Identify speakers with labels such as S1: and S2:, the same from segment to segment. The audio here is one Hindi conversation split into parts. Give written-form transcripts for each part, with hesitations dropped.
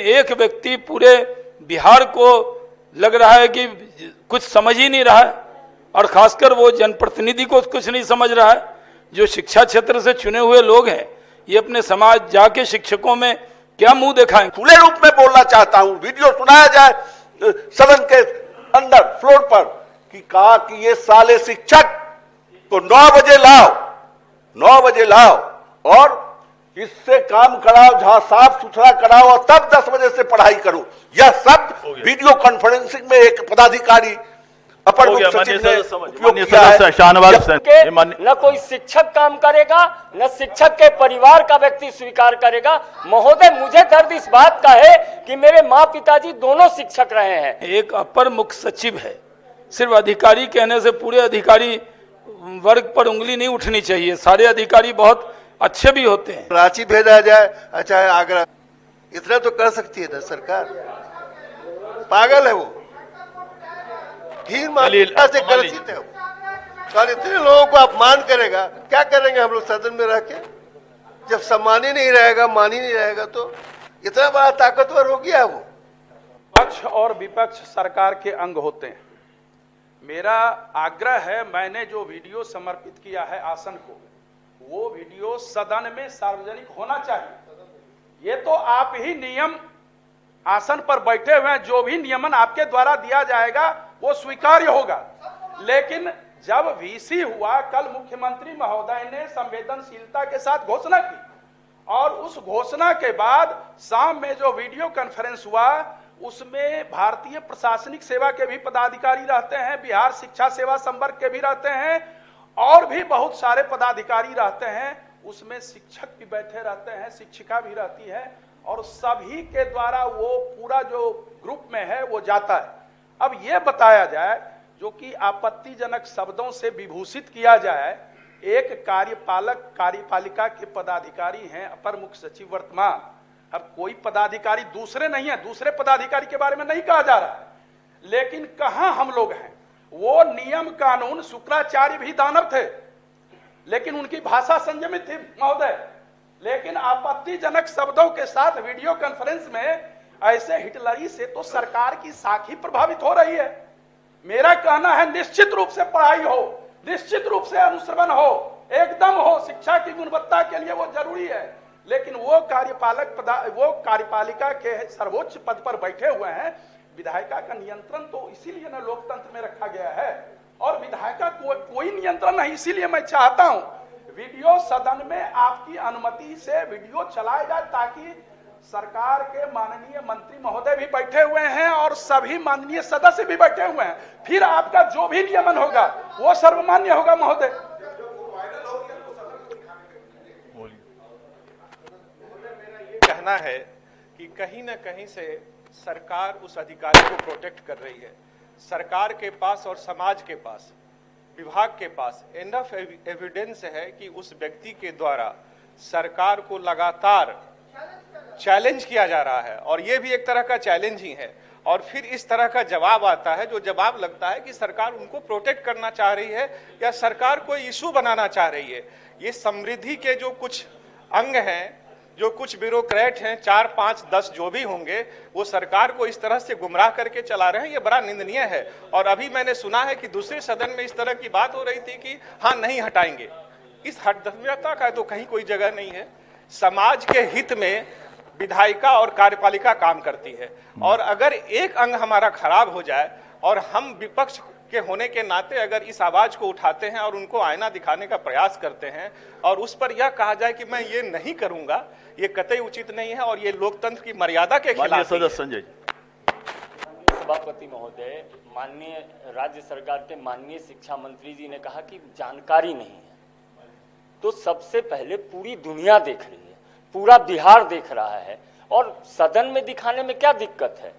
S1: एक व्यक्ति पूरे बिहार को लग रहा है कि कुछ समझ ही नहीं रहा है, और खासकर वो जनप्रतिनिधि को कुछ नहीं समझ रहा है। जो शिक्षा क्षेत्र से चुने हुए लोग हैं, ये अपने समाज जाके शिक्षकों में क्या मुंह दिखाएं।
S2: खुले रूप में बोलना चाहता हूं, वीडियो सुनाया जाए सदन के अंदर फ्लोर पर कि कहा कि ये साले शिक्षक को 9 बजे लाओ, 9 बजे लाओ और इससे काम कराओ, जहां साफ सुथरा कराओ और तब 10 बजे से पढ़ाई करो। यह सब वीडियो कॉन्फ्रेंसिंग में एक पदाधिकारी अपर मुख्य सचिव ने उपयोग किया है।
S3: न कोई शिक्षक काम करेगा, न शिक्षक के परिवार का व्यक्ति स्वीकार करेगा। महोदय, मुझे दर्द इस बात का है कि मेरे माँ पिताजी दोनों शिक्षक रहे हैं।
S1: एक अपर मुख्य सचिव है, सिर्फ अधिकारी कहने से पूरे अधिकारी वर्ग पर उंगली नहीं उठनी चाहिए। सारे अधिकारी बहुत अच्छे भी होते हैं।
S4: रांची भेजा जाए, अच्छा आगरा, इतना तो कर सकती है ना सरकार। पागल है वो, हीन मानसिकता से ग्रसित है वो। और इतने लोगों को अपमान करेगा, क्या करेंगे हम लोग सदन में रह के? जब सम्मान ही नहीं रहेगा, मान ही नहीं रहेगा, तो इतना बड़ा ताकतवर हो गया वो।
S5: पक्ष और विपक्ष सरकार के अंग होते हैं। मेरा आग्रह है, मैंने जो वीडियो समर्पित किया है आसन को, वो वीडियो सदन में सार्वजनिक होना चाहिए। ये तो आप ही नियम आसन पर बैठे हुए हैं, जो भी नियमन आपके द्वारा दिया जाएगा वो स्वीकार्य होगा। लेकिन जब वीसी हुआ, कल मुख्यमंत्री महोदय ने संवेदनशीलता के साथ घोषणा की, और उस घोषणा के बाद शाम में जो वीडियो कॉन्फ्रेंस हुआ, उसमें भारतीय प्रशासनिक सेवा के भी पदाधिकारी रहते हैं, बिहार शिक्षा सेवा संवर्ग के भी रहते हैं, और भी बहुत सारे पदाधिकारी रहते हैं। उसमें शिक्षक भी बैठे रहते हैं, शिक्षिका भी रहती है, और सभी के द्वारा वो पूरा जो ग्रुप में है वो जाता है। अब ये बताया जाए, जो कि आपत्तिजनक शब्दों से विभूषित किया जाए, एक कार्यपालिका के पदाधिकारी हैं, अपर मुख्य सचिव वर्तमान। अब कोई पदाधिकारी दूसरे नहीं है, दूसरे पदाधिकारी के बारे में नहीं कहा जा रहा है, लेकिन कहां हम लोग हैं। वो नियम कानून, शुक्राचार्य भी दानव थे, लेकिन उनकी भाषा संयमित थी महोदय। लेकिन आपत्तिजनक शब्दों के साथ वीडियो कॉन्फ्रेंस में ऐसे हिटलरी से तो सरकार की साख ही प्रभावित हो रही है। मेरा कहना है, निश्चित रूप से पढ़ाई हो, निश्चित रूप से अनुश्रवण हो, एकदम हो, शिक्षा की गुणवत्ता के लिए वो जरूरी है। लेकिन वो कार्यपालिका के सर्वोच्च पद पर बैठे हुए हैं। विधायिका का नियंत्रण तो इसीलिए ना लोकतंत्र में रखा गया है, और विधायिका कोई नियंत्रण नहीं। इसीलिए मैं चाहता हूं वीडियो सदन में आपकी अनुमति से वीडियो चलाया जाए, ताकि सरकार के माननीय मंत्री महोदय भी बैठे हुए हैं और सभी माननीय सदस्य भी बैठे हुए हैं। फिर आपका जो भी नियमन होगा वो सर्वमान्य होगा महोदय।
S6: कहना है कि कहीं न कहीं से सरकार उस अधिकारी को प्रोटेक्ट कर रही है। सरकार के पास और समाज के पास, विभाग के पास एनफ एविडेंस है कि उस व्यक्ति के द्वारा सरकार को लगातार चैलेंज किया जा रहा है, और ये भी एक तरह का चैलेंज ही है। और फिर इस तरह का जवाब आता है, जो जवाब लगता है कि सरकार उनको प्रोटेक्ट करना चाह रही है या सरकार कोई इशू बनाना चाह रही है। ये समृद्धि के जो कुछ अंग हैं, जो कुछ ब्यूरोक्रेट हैं, 4, 5, 10 जो भी होंगे, वो सरकार को इस तरह से गुमराह करके चला रहे हैं। ये बड़ा निंदनीय है। और अभी मैंने सुना है कि दूसरे सदन में इस तरह की बात हो रही थी कि हाँ नहीं हटाएंगे। इस हठधर्मिता का तो कहीं कोई जगह नहीं है। समाज के हित में विधायिका और कार्यपालिका काम करती है, और अगर एक अंग हमारा खराब हो जाए और हम विपक्ष के होने के नाते अगर इस आवाज को उठाते हैं और उनको आईना दिखाने का प्रयास करते हैं, और उस पर यह कहा जाए कि मैं ये नहीं करूंगा, ये कतई उचित नहीं है, और ये लोकतंत्र की मर्यादा के खिलाफ है।
S3: संजय सभापति महोदय, माननीय राज्य सरकार के माननीय शिक्षा मंत्री जी ने कहा कि जानकारी नहीं है। तो सबसे पहले पूरी दुनिया देख रही है, पूरा बिहार देख रहा है, और सदन में दिखाने में क्या दिक्कत है?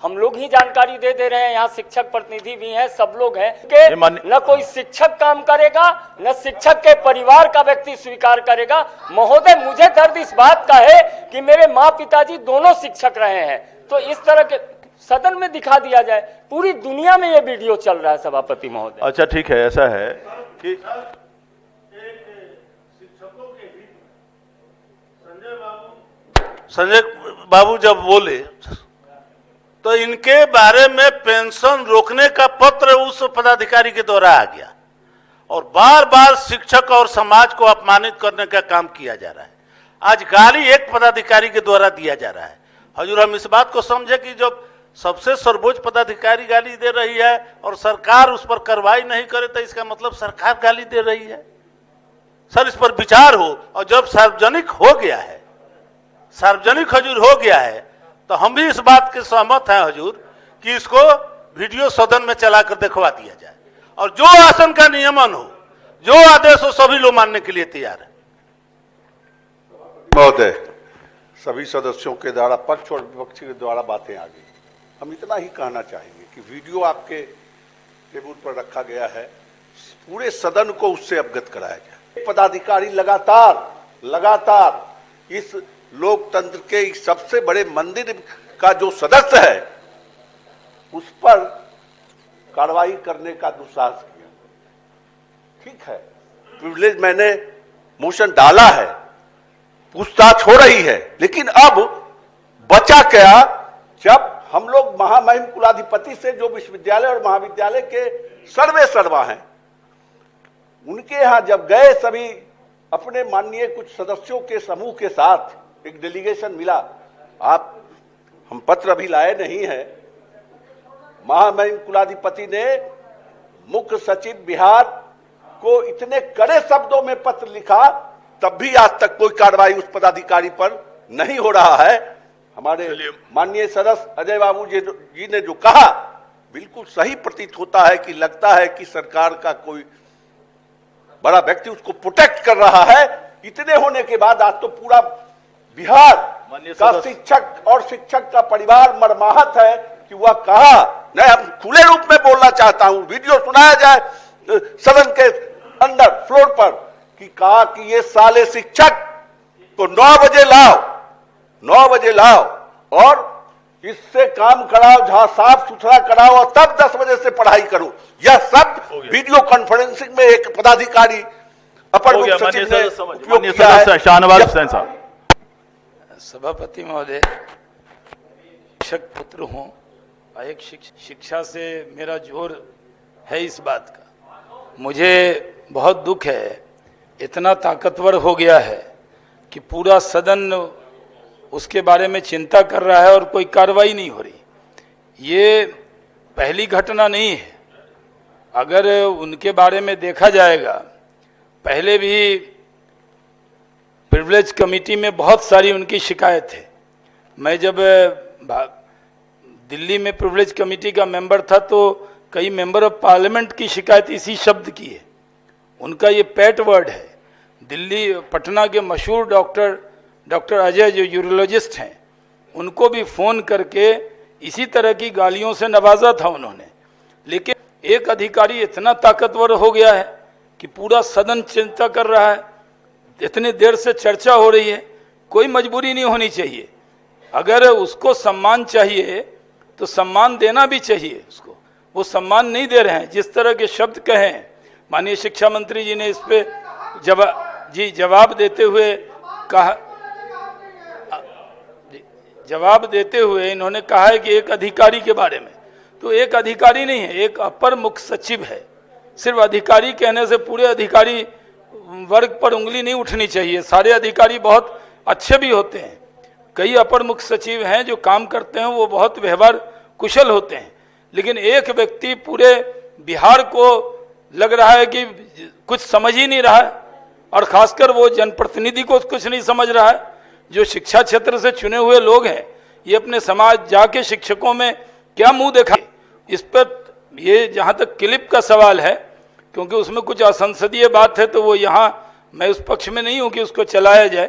S3: हम लोग ही जानकारी दे रहे हैं, यहाँ शिक्षक प्रतिनिधि भी हैं, सब लोग हैं कि न कोई शिक्षक काम करेगा, न शिक्षक के परिवार का व्यक्ति स्वीकार करेगा। महोदय, मुझे दर्द इस बात का है कि मेरे माँ पिताजी दोनों शिक्षक रहे हैं। तो इस तरह के सदन में दिखा दिया जाए, पूरी दुनिया में ये वीडियो चल रहा है सभापति महोदय।
S7: अच्छा ठीक है, ऐसा है कि
S4: संजय
S8: बाबू जब बोले तो इनके बारे में पेंशन रोकने का पत्र उस पदाधिकारी के द्वारा आ गया और बार बार शिक्षक और समाज को अपमानित करने का काम किया जा रहा है। आज गाली एक पदाधिकारी के द्वारा दिया जा रहा है। हजूर, हम इस बात को समझे कि जब सबसे सर्वोच्च पदाधिकारी गाली दे रही है और सरकार उस पर कार्रवाई नहीं करे तो इसका मतलब सरकार गाली दे रही है। सर, इस पर विचार हो, और जब सार्वजनिक हो गया है, सार्वजनिक हजूर हो गया है, तो हम भी इस बात के सहमत हैं हजूर कि इसको वीडियो सदन में चलाकर दिखवा दिया जाए और जो आसन का नियमन हो, जो आदेश हो, सभी लोग मानने के लिए तैयार है।
S2: महोदय, सभी सदस्यों के द्वारा पक्ष और विपक्ष के द्वारा बातें आ गई। हम इतना ही कहना चाहेंगे कि वीडियो आपके टेबल पर रखा गया है, पूरे सदन को उससे अवगत कराया जाए। पदाधिकारी लगातार इस लोकतंत्र के इस सबसे बड़े मंदिर का जो सदस्य है उस पर कार्रवाई करने का दुस्साहस किया। ठीक है, प्रिविलेज मैंने मोशन डाला है, पूछताछ हो रही है, लेकिन अब बचा क्या, जब हम लोग महामहिम कुलाधिपति से, जो विश्वविद्यालय और महाविद्यालय के सर्वा हैं, उनके यहां जब गए, सभी अपने माननीय कुछ सदस्यों के समूह के साथ एक डेलीगेशन मिला। हम पत्र अभी लाए नहीं है। महामहिम कुलाधिपति ने मुख्य सचिव बिहार को इतने कड़े शब्दों में पत्र लिखा, तब भी आज तक कोई कार्रवाई उस पदाधिकारी पर नहीं हो रहा है। हमारे माननीय सदस्य अजय बाबू जी ने जो कहा बिल्कुल सही प्रतीत होता है कि लगता है कि सरकार का कोई बड़ा व्यक्ति उसको प्रोटेक्ट कर रहा है। इतने होने के बाद आज तो पूरा बिहार का शिक्षक और शिक्षक का परिवार मर्माहत है कि वह कहा, नहीं, हम खुले रूप में बोलना चाहता हूं, वीडियो सुनाया जाए सदन के अंदर फ्लोर पर, कि कहा कि ये साले शिक्षक को 9 बजे लाओ और इससे काम कराओ, जहां साफ सुथरा कराओ और तब 10 बजे से पढ़ाई करो। यह सब वीडियो कॉन्फ्रेंसिंग में एक पदाधिकारी अपर मुख्य सचिव ने उपयोग किया है।
S7: शाहनवाज हुसैन साहब।
S1: सभापति महोदय, शिक्षक पुत्र हूं और एक शिक्षा से मेरा जोर है इस बात का। मुझे बहुत दुख है, इतना ताकतवर हो गया है कि पूरा सदन उसके बारे में चिंता कर रहा है और कोई कार्रवाई नहीं हो रही। ये पहली घटना नहीं है। अगर उनके बारे में देखा जाएगा, पहले भी प्रिविलेज कमेटी में बहुत सारी उनकी शिकायत है। मैं जब दिल्ली में प्रिविलेज कमेटी का मेंबर था तो कई मेंबर ऑफ पार्लियामेंट की शिकायत इसी शब्द की है। उनका ये पेट वर्ड है। दिल्ली पटना के मशहूर डॉक्टर अजय, जो यूरोलॉजिस्ट हैं, उनको भी फ़ोन करके इसी तरह की गालियों से नवाजा था उन्होंने। लेकिन एक अधिकारी इतना ताकतवर हो गया है कि पूरा सदन चिंता कर रहा है। इतनी देर से चर्चा हो रही है, कोई मजबूरी नहीं होनी चाहिए। अगर उसको सम्मान चाहिए तो सम्मान देना भी चाहिए उसको। वो सम्मान नहीं दे रहे हैं। जिस तरह के शब्द कहे माननीय शिक्षा मंत्री जी ने इस पे जवाब देते हुए इन्होंने कहा है कि एक अधिकारी के बारे में, तो एक अधिकारी नहीं है, एक अपर मुख्य सचिव है। सिर्फ अधिकारी कहने से पूरे अधिकारी वर्ग पर उंगली नहीं उठनी चाहिए। सारे अधिकारी बहुत अच्छे भी होते हैं। कई अपर मुख्य सचिव हैं जो काम करते हैं, वो बहुत व्यवहार कुशल होते हैं। लेकिन एक व्यक्ति पूरे बिहार को लग रहा है कि कुछ समझ ही नहीं रहा है, और खासकर वो जनप्रतिनिधि को कुछ नहीं समझ रहा है। जो शिक्षा क्षेत्र से चुने हुए लोग हैं, ये अपने समाज जाके शिक्षकों में क्या मुंह देखा। इस पर ये जहाँ तक क्लिप का सवाल है, क्योंकि उसमें कुछ असंसदीय बात है, तो वो यहाँ मैं उस पक्ष में नहीं हूँ कि उसको चलाया जाए,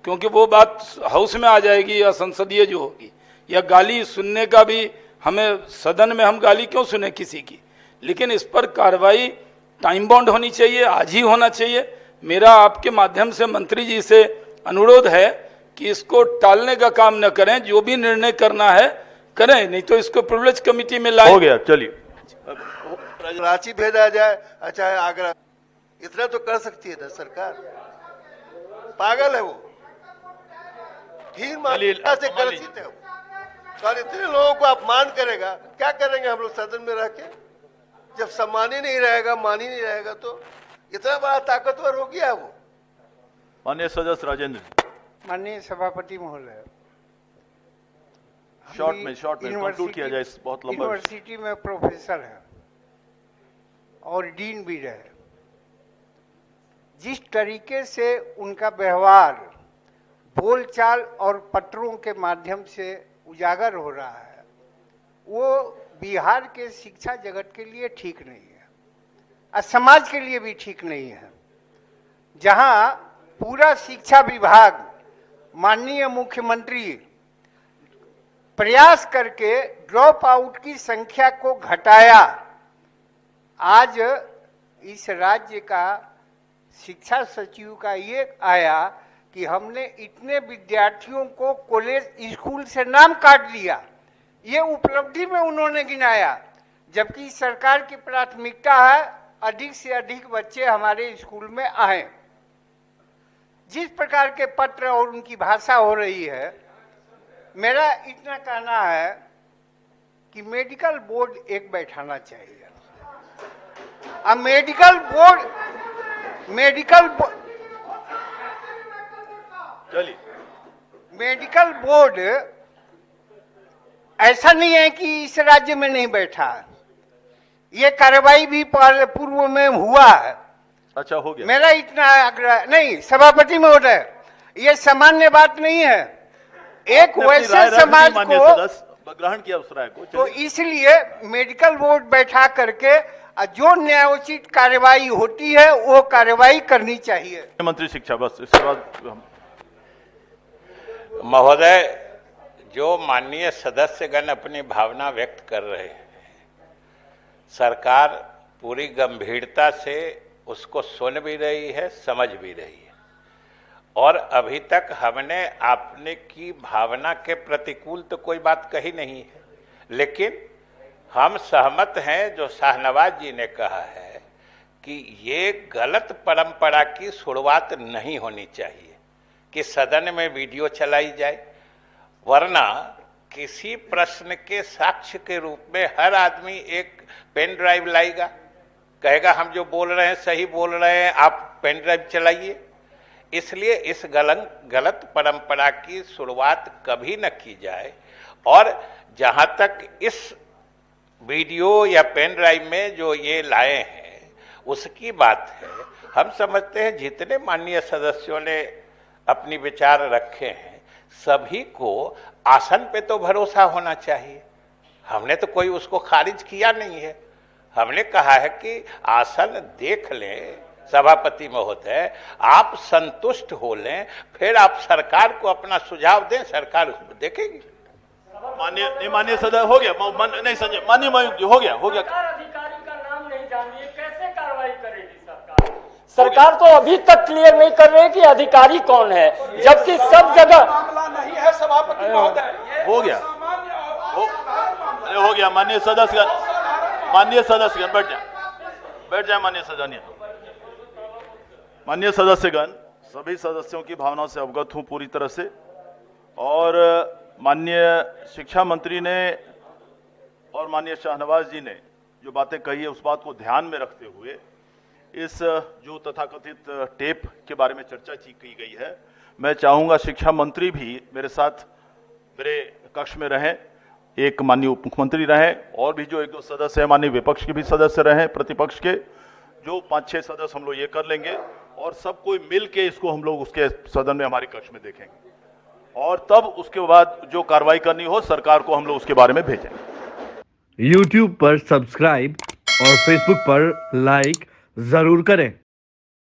S1: क्योंकि वो बात हाउस में आ जाएगी असंसदीय जो होगी। या गाली सुनने का भी हमें, सदन में हम गाली क्यों सुने किसी की। लेकिन इस पर कार्रवाई टाइम बाउंड होनी चाहिए, आज ही होना चाहिए। मेरा आपके माध्यम से मंत्री जी से अनुरोध है कि इसको टालने का काम न करें, जो भी निर्णय करना है करें, नहीं तो इसको प्रिविलेज कमेटी में लाएं।
S7: हो गया, चलिए।
S4: रांची भेजा जाए, अच्छा आगरा, इतना तो कर सकती है ना सरकार। पागल है वो। हीन मान्यता से ग्रसित है और इतने लोगों को अपमान करेगा, क्या करेंगे हम लोग सदन में रह के? जब सम्मान ही नहीं रहेगा, मान ही नहीं रहेगा, तो इतना बड़ा ताकतवर हो गया वो।
S7: माननीय सदस्य राजेंद्र,
S9: माननीय सभापति महोदय,
S7: शॉर्ट में कंक्लूड किया जाए, बहुत लंबा।
S9: यूनिवर्सिटी में प्रोफेसर है और डीन भी रहे। जिस तरीके से उनका व्यवहार बोलचाल और पत्रों के माध्यम से उजागर हो रहा है, वो बिहार के शिक्षा जगत के लिए ठीक नहीं है और समाज के लिए भी ठीक नहीं है। जहां पूरा शिक्षा विभाग माननीय मुख्यमंत्री प्रयास करके ड्रॉप आउट की संख्या को घटाया, आज इस राज्य का शिक्षा सचिव का ये आया कि हमने इतने विद्यार्थियों को कॉलेज स्कूल से नाम काट दिया। ये उपलब्धि में उन्होंने गिनाया, जबकि सरकार की प्राथमिकता है अधिक से अधिक बच्चे हमारे स्कूल में आए। जिस प्रकार के पत्र और उनकी भाषा हो रही है, मेरा इतना कहना है कि मेडिकल बोर्ड एक बैठाना चाहिए। अब मेडिकल बोर्ड ऐसा नहीं है कि इस राज्य में नहीं बैठा, ये कार्रवाई भी पूर्व में हुआ है।
S7: अच्छा, हो गया।
S9: मेरा इतना आग्रह नहीं सभापति महोदय, ये सामान्य बात नहीं है। एक वैसे समाज को
S7: ग्रहण किया उस राय को,
S9: तो इसलिए मेडिकल बोर्ड बैठा करके जो न्यायोचित कार्रवाई होती है वो कार्रवाई करनी चाहिए।
S7: मंत्री शिक्षा, बस इसके बाद
S10: महोदय, जो माननीय सदस्यगण अपनी भावना व्यक्त कर रहे हैं, सरकार पूरी गंभीरता से उसको सुन भी रही है, समझ भी रही है, और अभी तक हमने आपने की भावना के प्रतिकूल तो कोई बात कही नहीं है, लेकिन हम सहमत हैं जो शाहनवाज जी ने कहा है कि ये गलत परंपरा की शुरुआत नहीं होनी चाहिए कि सदन में वीडियो चलाई जाए, वरना किसी प्रश्न के साक्ष्य के रूप में हर आदमी एक पेन ड्राइव लाएगा, कहेगा हम जो बोल रहे हैं सही बोल रहे हैं, आप पेन ड्राइव चलाइए। इसलिए इस गलत परंपरा की शुरुआत कभी न की जाए। और जहां तक इस वीडियो या पेन ड्राइव में जो ये लाए हैं उसकी बात है, हम समझते हैं जितने माननीय सदस्यों ने अपनी विचार रखे हैं सभी को आसन पे तो भरोसा होना चाहिए। हमने तो कोई उसको खारिज किया नहीं है, हमने कहा है कि आसन देख लें सभापति महोदय, आप संतुष्ट हो लें, फिर आप सरकार को अपना सुझाव दें, सरकार उसको देखेगी।
S7: माननीय सदस्य हो गया, नहीं संजय, माननीय हो गया।
S3: अधिकारी का नाम नहीं जानिए, कैसे कार्रवाई करेगी सरकार? सरकार तो अभी तक क्लियर नहीं कर रही कि अधिकारी कौन है, जबकि सब जगह
S5: मामला नहीं है सभापति महोदय।
S7: हो गया, हो गया। माननीय सदस्यगण बैठ जाए। माननीय सदस्यगण, सभी सदस्यों की भावनाओं से अवगत हूं पूरी तरह से, और माननीय शिक्षा मंत्री ने और माननीय शाहनवाज जी ने जो बातें कही है उस बात को ध्यान में रखते हुए इस जो तथाकथित टेप के बारे में चर्चा की गई है, मैं चाहूंगा शिक्षा मंत्री भी मेरे साथ मेरे कक्ष में रहें, एक माननीय उप मुख्यमंत्री रहें, और भी जो एक दो सदस्य हैं माननीय विपक्ष के भी सदस्य रहें, प्रतिपक्ष के जो 5-6 सदस्य, हम लोग ये कर लेंगे और सब कोई मिल के इसको हम लोग उसके सदन में हमारे कक्ष में देखेंगे, और तब उसके बाद जो कार्रवाई करनी हो सरकार को हम लोग उसके बारे में भेजेंगे।
S11: YouTube पर सब्सक्राइब और Facebook पर लाइक जरूर करें।